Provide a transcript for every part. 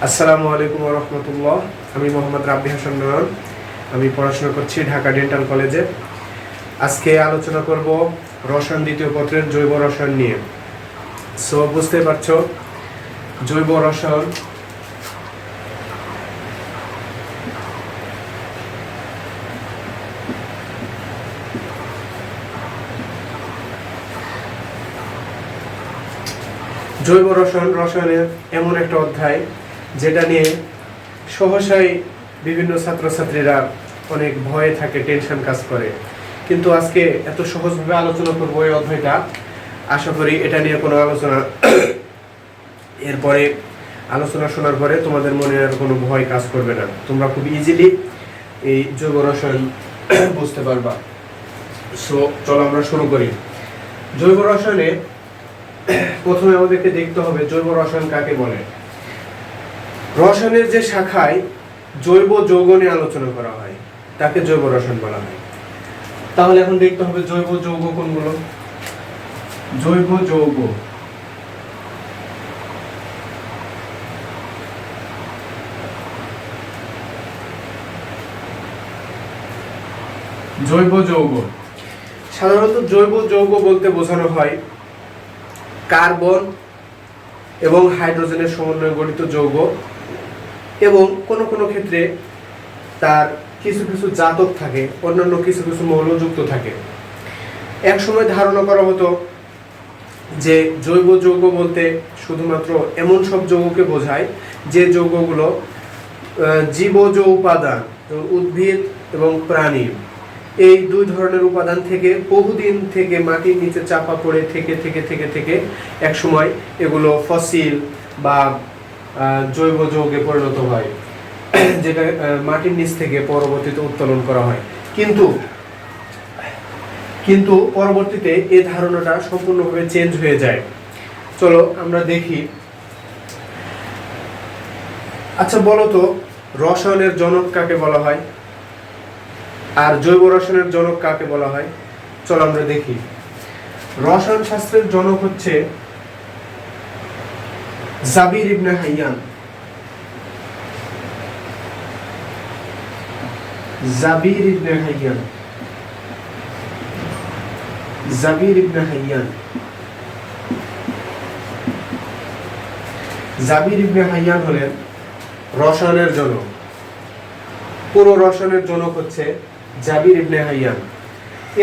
আসসালামু আলাইকুম ওয়া রাহমাতুল্লাহ। আমি মোহাম্মদ রাব্বি হাসান নয়ন। আমি পড়াশোনা করছি ঢাকা ডেন্টাল কলেজে। আজকে আলোচনা করব রসায়ন দ্বিতীয় পত্রের জৈব রসায়ন নিয়ে। সো বুঝতে পারছো, জৈব রসায়ন জৈব রসায়ন রসায়নের এমন একটা অধ্যায় যেটা নিয়ে সহসাই বিভিন্ন ছাত্রছাত্রীরা অনেক ভয়ে থাকে, টেনশন কাজ করে। কিন্তু আজকে এত সহজভাবে আলোচনা করবো এই অধ্যায়টা। আশা করি এটা নিয়ে কোনো আলোচনা এরপরে আলোচনা শোনার পরে তোমাদের মনে আর কোনো ভয় কাজ করবে না। তোমরা খুব ইজিলি এই জৈব রসায়ন বুঝতে পারবা। সো চলো আমরা শুরু করি। জৈব রসায়নে প্রথমে আমাদেরকে দেখতে হবে জৈব রসায়ন কাকে বলে। রসায়নের যে শাখায় জৈব যৌগ নিয়ে আলোচনা করা হয় তাকে জৈব রসায়ন বলা হয়। তাহলে এখন দেখতে হবে জৈব যৌগ কোনগুলো। জৈব যৌগ জৈব যৌগ সাধারণত জৈব যৌগ বলতে বোঝানো হয় কার্বন এবং হাইড্রোজেনের সমন্বয়ে গঠিত যৌগ, এবং কোনো কোনো ক্ষেত্রে তার কিছু কিছু জাতক থাকে, অন্যান্য কিছু কিছু মৌলযুক্ত থাকে। এক সময় ধারণা করা হতো যে জৈব যৌগ বলতে শুধুমাত্র এমন সব যৌগকে বোঝায় যে যৌগগুলো জীবজ উপাদান, উদ্ভিদ এবং প্রাণী, এই দুই ধরনের উপাদান থেকে বহুদিন থেকে মাটির নিচে চাপা পড়ে থেকে থেকে থেকে থেকে এক সময় এগুলো ফসিল বা জৈব যৌগে পরিণত হয়, যেটা মাটির নিচ থেকে পরবর্তীতে উত্তোলন করা হয়। কিন্তু পরবর্তীতে এই ধারণাটা সম্পূর্ণভাবে চেঞ্জ হয়ে যায়। চলো আমরা দেখি। আচ্ছা বলো তো, রসায়নের জনক কাকে বলা হয় আর জৈব রসায়নের জনক কাকে বলা হয়? চলো আমরা দেখি। রসায়ন শাস্ত্রের জনক হচ্ছে জাবির ইবনে হাইয়ান। জাবির ইবনে হাইয়ান জাবির ইবনে হাইয়ান জাবির ইবনে হাইয়ান হলেন রসায়নের জনক। পুরো রসায়নের জনক হচ্ছে জাবির ইবনে হাইয়ান।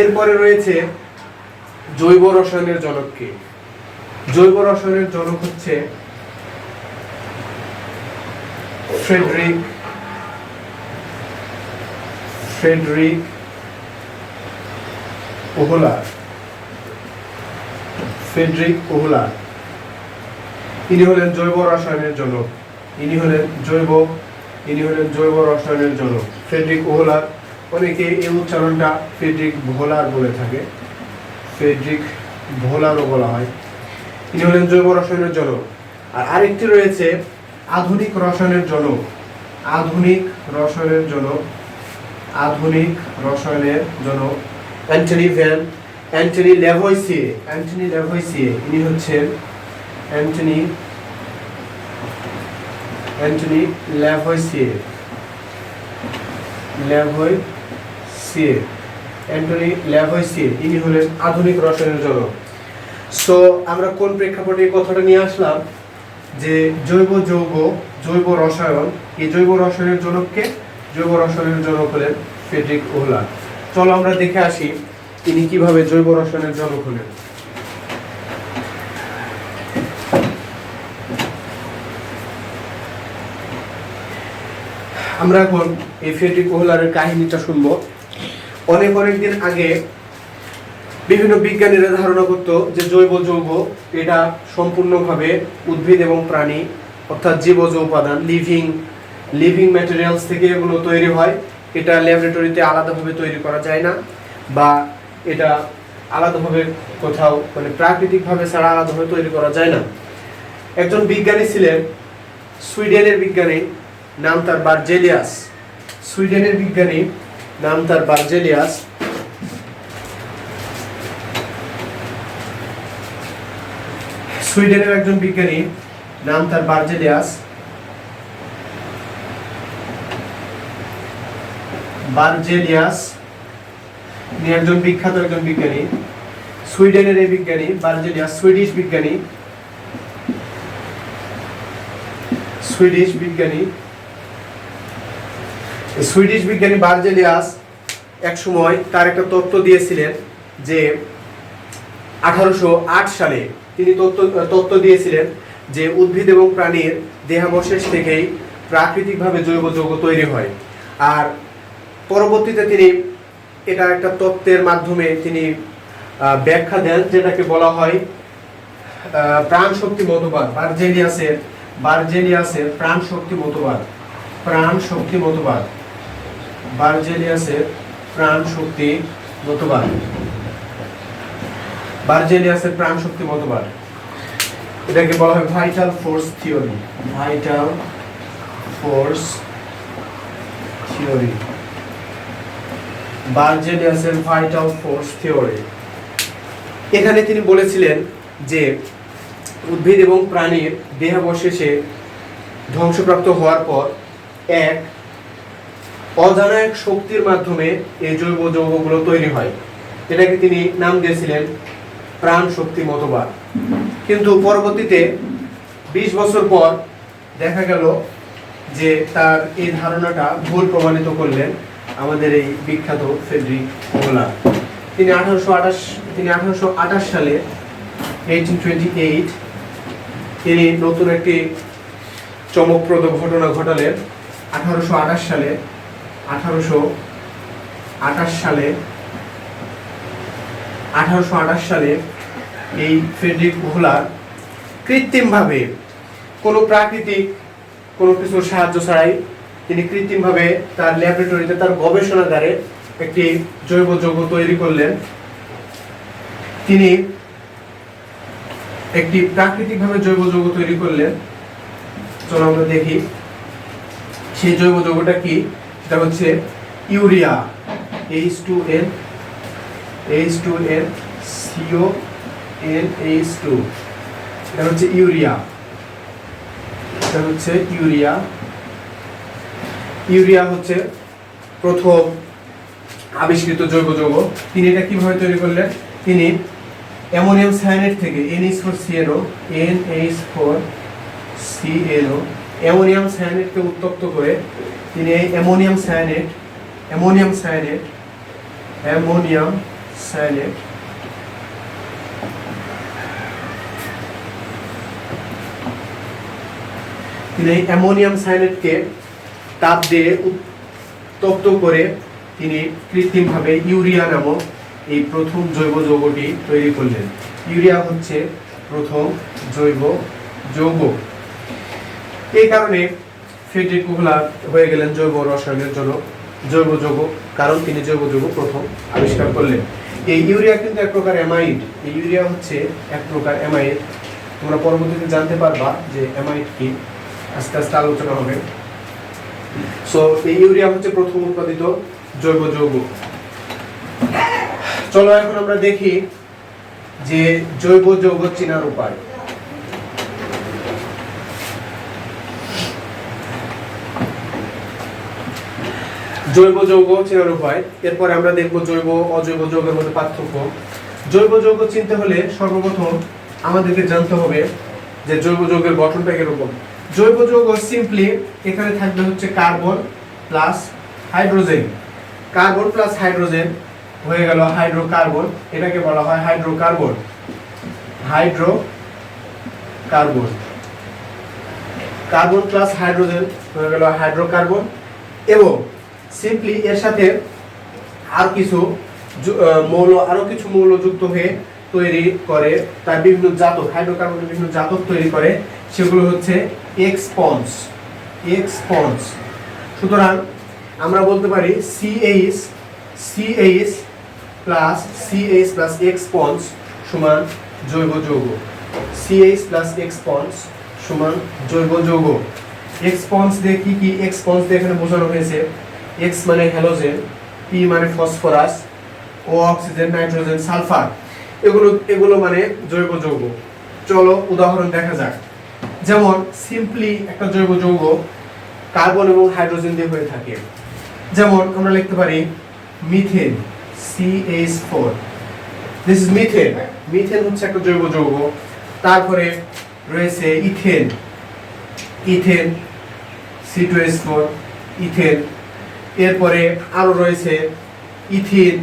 এরপরে রয়েছে জৈব রসায়নের জনক কে? জৈব রসায়নের জনক হচ্ছে ফ্রেডরিক ওহলার। ইনি হলেন জৈব রসায়নের জনক। ইনি হলেন জৈব রসায়নের জনক ফ্রেডরিক ওহলার। অনেকে এই উচ্চারণটা ফ্রেডরিক ভোলার বলে থাকে, ফ্রেডরিক ভোলারও বলা হয়। ইনি হলেন জৈব রসায়নের জনক। আর আরেকটি রয়েছে আধুনিক রসায়নের জনক। অ্যান্টনি ল্যাভয়েসিয়ে। ইনি হচ্ছেন অ্যান্টনি ল্যাভয়েসিয়ে। ইনি হলেন আধুনিক রসায়নের জনক। সো আমরা কোন প্রেক্ষাপটে কথাটা নিয়ে আসলাম যে জৈব যৌগ, জৈব রসায়ন, এই জৈব রসায়নের জনককে? জৈব রসায়নের জনক হলেন ফ্রেডরিক ওহলার। চলো আমরা দেখে আসি তিনি কিভাবে জৈব রসায়নের জনক হলেন। আমরা এখন এই ফ্রেডরিক ওহলারের কাহিনীটা শুনবো। অনেক দিন আগে বিভিন্ন বিজ্ঞানীরা ধারণা করত যে জৈব যৌগ এটা সম্পূর্ণভাবে উদ্ভিদ এবং প্রাণী, অর্থাৎ জীবজ উপাদান, লিভিং ম্যাটেরিয়ালস থেকে এগুলো তৈরি হয়। এটা ল্যাবরেটরিতে আলাদাভাবে তৈরি করা যায় না, বা এটা আলাদাভাবে কোথাও মানে প্রাকৃতিকভাবে ছাড়া আলাদাভাবে তৈরি করা যায় না। একজন বিজ্ঞানী ছিলেন সুইডেনের বিজ্ঞানী, নাম তার বার্জেলিয়াস। সুইডেনের একজন বিজ্ঞানী, নাম তার বার্জেলিয়াস। বার্জেলিয়াস, তিনি একজন বিখ্যাত একজন বিজ্ঞানী, সুইডেনের এই বিজ্ঞানী বার্জেলিয়াস, সুইডিশ বিজ্ঞানী, সুইডিশ বিজ্ঞানী বার্জেলিয়াস এক সময় তার একটা তত্ত্ব দিয়েছিলেন যে 1808 সালে তিনি তত্ত্ব দিয়েছিলেন যে উদ্ভিদ এবং প্রাণীর দেহাবশেষ থেকেই প্রাকৃতিকভাবে জৈব যৌগ তৈরি হয়। আর পরবর্তীতে তিনি এটা একটা তত্ত্বের মাধ্যমে তিনি ব্যাখ্যা দেন, যেটাকে বলা হয় প্রাণ শক্তি মতবাদ। বার্জেলিয়াসের প্রাণ শক্তি মতবাদ, বার্জেলিয়াসের প্রাণ শক্তি মতবাদ, এটাকে বলা হয় ভাইটাল ফোর্স থিওরি, বার্জেলিয়াসের ভাইটাল ফোর্স থিওরি। এখানে তিনি বলেছিলেন যে উদ্ভিদ এবং প্রাণীর দেহাবশেষে ধ্বংসপ্রাপ্ত হওয়ার পর এক অজানা এক শক্তির মাধ্যমে এই জৈব যৌগগুলো তৈরি হয়। এটাকে তিনি নাম দিয়েছিলেন প্রাণ শক্তি মতবাদ। কিন্তু পরবর্তীতে 20 বছর পর দেখা গেল যে তার এই ধারণাটা ভুল প্রমাণিত করলেন আমাদের এই বিখ্যাত ফ্রেডরিক ওহলার। তিনি 1828 সালে 1828 তিনি নতুন একটি চমকপ্রদ ঘটনা ঘটালেন। 1828 সালে এই ফ্রেডরিক ওহলার কৃত্রিমভাবে কোনো প্রাকৃতিক কোনো কিছুর সাহায্য ছাড়াই তিনি কৃত্রিমভাবে তার ল্যাবরেটরিতে, তার গবেষণাগারে একটি জৈব যৌগ তৈরি করলেন। তিনি একটি প্রাকৃতিকভাবে জৈব যৌগ তৈরি করলেন। চলো আমরা দেখি সেই জৈব যৌগটা কি। এটা হচ্ছে ইউরিয়া, H2N CONH2, এটা হচ্ছে ইউরিয়া। ইউরিয়া হচ্ছে প্রথম আবিষ্কৃত জৈব যৌগ। তিনি এটা কিভাবে তৈরি করলেন? তিনি অ্যামোনিয়াম সায়ানেট থেকে NH4CNO অ্যামোনিয়াম সায়ানেটকে উত্তপ্ত করে তিনি এই অ্যামোনিয়াম সায়ানেট তিনি এই অ্যামোনিয়াম সায়ানেটকে তাপ দিয়ে উত্তপ্ত করে তিনি কৃত্রিমভাবে ইউরিয়া নামক এই প্রথম জৈব যৌগটি তৈরি করলেন। ইউরিয়া হচ্ছে প্রথম জৈব যৌগ। এই কারণে ফ্রেডরিক ওহলার হয়ে গেলেন জৈব রসায়নের জন্য জৈব যৌগ, কারণ তিনি জৈব যৌগ প্রথম আবিষ্কার করলেন। এই ইউরিয়া কিন্তু এক প্রকার অ্যামাইড। এই ইউরিয়া হচ্ছে এক প্রকার অ্যামাইড। তোমরা পরবর্তীতে জানতে পারবা যে অ্যামাইড কি, আস্তে আস্তে আলোচনা হবে। সো এই ইউরিয়া হচ্ছে প্রথম উৎপাদিত জৈব যৌগ। চলো এখন আমরা দেখি যে জৈব যৌগ চেনার উপায়। জৈব যৌগ চেনার উপায়, এরপরে আমরা দেখব জৈব অজৈব যৌগের মধ্যে পার্থক্য। জৈব যৌগ চিনতে হলে সর্বপ্রথম আমাদেরকে জানতে হবে যে জৈব যৌগের গঠনটা কিরকম। জৈব যৌগ সিম্পলি এখানে থাকবে হচ্ছে carbon plus hydrogen. Carbon plus hydrogen হয়ে গেল হাইড্রোকার্বন। এটাকে বলা হয় হাইড্রোকার্বন। কার্বন প্লাস হাইড্রোজেন হয়ে গেল হাইড্রোকার্বন। এবং সিম্পলি এর সাথে আরো কিছু মৌল যুক্ত হয়ে তৈরি করে তার বিভিন্ন জাতক, হাইড্রোকার্বনের বিভিন্ন জাতক তৈরি করে, সেগুলো হচ্ছে এক্সপন্স। সুতরাং আমরা বলতে পারি CH প্লাস এক্সপন্স সমান জৈব যৌগ। CH প্লাস এক্সপন্স সমান জৈব যৌগ। এক্সপন্স দিয়ে কি এক্সপন্স দিয়ে এখানে বোঝানো হয়েছে? X মানে হ্যালোজেন, P মানে phosphorus, O oxygen, nitrogen, sulphur, এগুলো মানে জৈব যৌগ। চলো উদাহরণ দেখা যাক। যেমন সিম্পলি একটা জৈব যৌগ কার্বন এবং হাইড্রোজেন দিয়ে হয়ে থাকে। যেমন আমরা লিখতে পারি methane CH4, this is methane. Methane হচ্ছে একটা জৈব যৌগ। তারপরে রয়েছে ইথেন, ইথেন C2H4, ইথেন। এরপরে আরো রয়েছে ethene,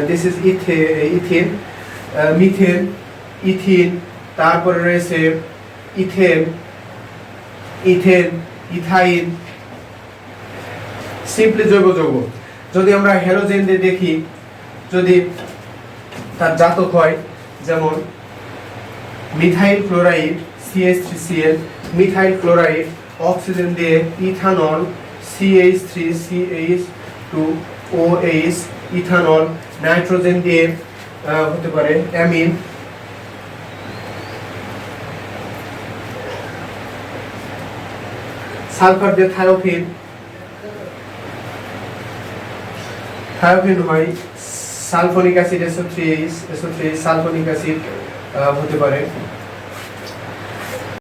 this is ethene, methane, ethene. তারপরে রয়েছে ইথেন, ইথেন, ইথাইন, সিম্পলি জৈব যৌগ। যদি আমরা হ্যালোজেন দিয়ে দেখি, যদি তার জাতক হয়, যেমন methyl chloride CH3Cl, methyl chloride, oxygen দিয়ে ইথানল CH3CH2OH, ইথানল, নাইট্রোজেন দিয়ে হতে পারে অ্যামিন, সালফার দিয়ে থায়োফিন, থায়োফিন হয় sulphonic acid SO3, sulphonic acid হতে পারে।